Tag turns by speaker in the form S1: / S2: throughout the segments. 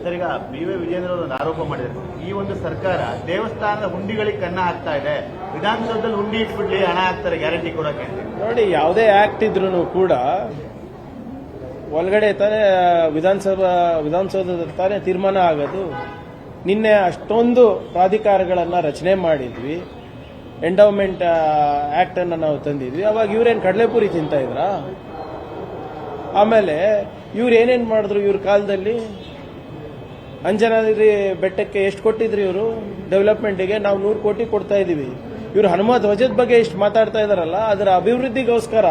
S1: Sir, ಈಗ B Y. Vijendra ಅವರು ಒಂದು ಆರೋಪ ಮಾಡಿದ್ದಾರೆ. ಈ ಒಂದು ಸರ್ಕಾರ ದೇವಸ್ಥಾನದ ಹುಂಡಿಗಳಿಗೆ ಕನ್ನ ಹಾಕ್ತಾ ಇದೆ, ವಿಧಾನಸೌಧದಲ್ಲಿ ಹುಂಡಿ ಇಟ್ಬಿಡ್ಲಿ, ಹಣ ಹಾಕ್ತಾರೆ ಗ್ಯಾರಂಟಿ ಕೊಡೋಕೆ.
S2: ನೋಡಿ, ಯಾವುದೇ ಆಕ್ಟ್ ಇದ್ರೂ ಕೂಡ ಒಳಗಡೆ ತಾನೇ ವಿಧಾನಸೌಧದ ತಾನೇ ತೀರ್ಮಾನ ಆಗೋದು. ನಿನ್ನೆ ಅಷ್ಟೊಂದು ಪ್ರಾಧಿಕಾರಗಳನ್ನು ರಚನೆ ಮಾಡಿದ್ವಿ, ಎಂಡೌಮೆಂಟ್ ಆಕ್ಟ್ ಅನ್ನು ನಾವು ತಂದಿದ್ವಿ. ಅವಾಗ ಇವ್ರೇನು ಕಡಲೆಪುರಿ ತಿಂತಾ ಇದ್ರಾ? ಆಮೇಲೆ ಇವ್ರು ಏನೇನು ಮಾಡಿದ್ರು ಇವ್ರ ಕಾಲದಲ್ಲಿ? ಅಂಜನಾದ್ರಿ ಬೆಟ್ಟಕ್ಕೆ ಎಷ್ಟು ಕೊಟ್ಟಿದ್ರು ಇವರು ಡೆವಲಪ್ಮೆಂಟ್ಗೆ? ನಾವು 100 ಕೋಟಿ ಕೊಡ್ತಾ ಇದೀವಿ. ಇವರು ಹನುಮ ಧ್ವಜದ ಬಗ್ಗೆ ಇಷ್ಟು ಮಾತಾಡ್ತಾ ಇದಾರಲ್ಲ, ಅದರ ಅಭಿವೃದ್ಧಿಗೋಸ್ಕರ,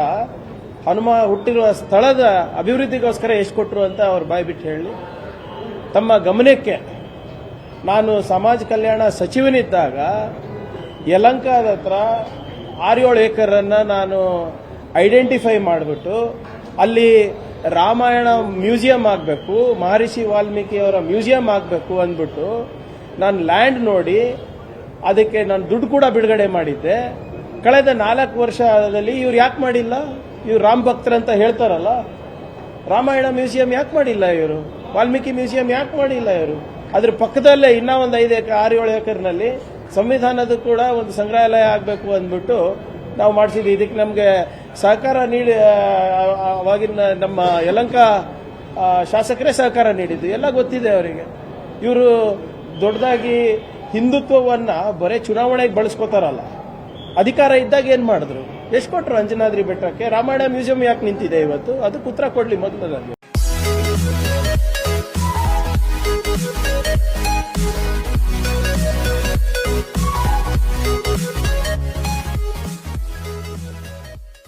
S2: ಹನುಮ ಹುಟ್ಟಿರುವ ಸ್ಥಳದ ಅಭಿವೃದ್ಧಿಗೋಸ್ಕರ ಎಷ್ಟು ಕೊಟ್ಟರು ಅಂತ ಅವ್ರು ಬಾಯ್ ಬಿಟ್ಟು ಹೇಳಿ. ತಮ್ಮ ಗಮನಕ್ಕೆ ನಾನು ಸಮಾಜ ಕಲ್ಯಾಣ ಸಚಿವನಿದ್ದಾಗ ಯಲಂಕಾದ ಹತ್ರ 6-7 ಏಕರನ್ನು ನಾನು ಐಡೆಂಟಿಫೈ ಮಾಡಿಬಿಟ್ಟು ಅಲ್ಲಿ ರಾಮಾಯಣ ಮ್ಯೂಸಿಯಂ ಆಗಬೇಕು, ಮಹರ್ಷಿ ವಾಲ್ಮೀಕಿಯವರ ಮ್ಯೂಸಿಯಂ ಆಗಬೇಕು ಅಂದ್ಬಿಟ್ಟು ನಾನು ಲ್ಯಾಂಡ್ ನೋಡಿ ಅದಕ್ಕೆ ನಾನು ದುಡ್ಡು ಕೂಡ ಬಿಡುಗಡೆ ಮಾಡಿದ್ದೆ. ಕಳೆದ 4 ವರ್ಷದಲ್ಲಿ ಇವ್ರು ಯಾಕೆ ಮಾಡಿಲ್ಲ? ಇವ್ರು ರಾಮ್ ಭಕ್ತರಂತ ಹೇಳ್ತಾರಲ್ಲ, ರಾಮಾಯಣ ಮ್ಯೂಸಿಯಂ ಯಾಕೆ ಮಾಡಿಲ್ಲ ಇವರು? ವಾಲ್ಮೀಕಿ ಮ್ಯೂಸಿಯಂ ಯಾಕೆ ಮಾಡಿಲ್ಲ ಇವರು? ಅದ್ರ ಪಕ್ಕದಲ್ಲೇ ಇನ್ನೂ ಒಂದು 6-7 ಏಕರ್ನಲ್ಲಿ ಸಂವಿಧಾನದ ಕೂಡ ಒಂದು ಸಂಗ್ರಹಾಲಯ ಆಗಬೇಕು ಅಂದ್ಬಿಟ್ಟು ನಾವು ಮಾಡಿಸಿದ್ವಿ. ಇದಕ್ಕೆ ನಮಗೆ ಸಹಕಾರ ನೀಡಿ ಅವಾಗಿನ ನಮ್ಮ ಯಲಂಕ ಶಾಸಕರೇ ಸಹಕಾರ ನೀಡಿದ್ದು ಎಲ್ಲ ಗೊತ್ತಿದೆ ಅವರಿಗೆ. ಇವರು ದೊಡ್ಡದಾಗಿ ಹಿಂದುತ್ವವನ್ನ ಬರೀ ಚುನಾವಣೆಗೆ ಬಳಸ್ಕೋತಾರಲ್ಲ, ಅಧಿಕಾರ ಇದ್ದಾಗ ಏನ್ ಮಾಡಿದ್ರು? ಎಷ್ಟು ಕೊಟ್ಟರು ಅಂಜನಾದ್ರಿ ಬೆಟ್ಟಕ್ಕೆ? ರಾಮಾಯಣ ಮ್ಯೂಸಿಯಂ ಯಾಕೆ ನಿಂತಿದೆ ಇವತ್ತು? ಅದಕ್ಕೆ ಉತ್ತರ ಕೊಡ್ಲಿ ಮೊದಲದಾಗಿ.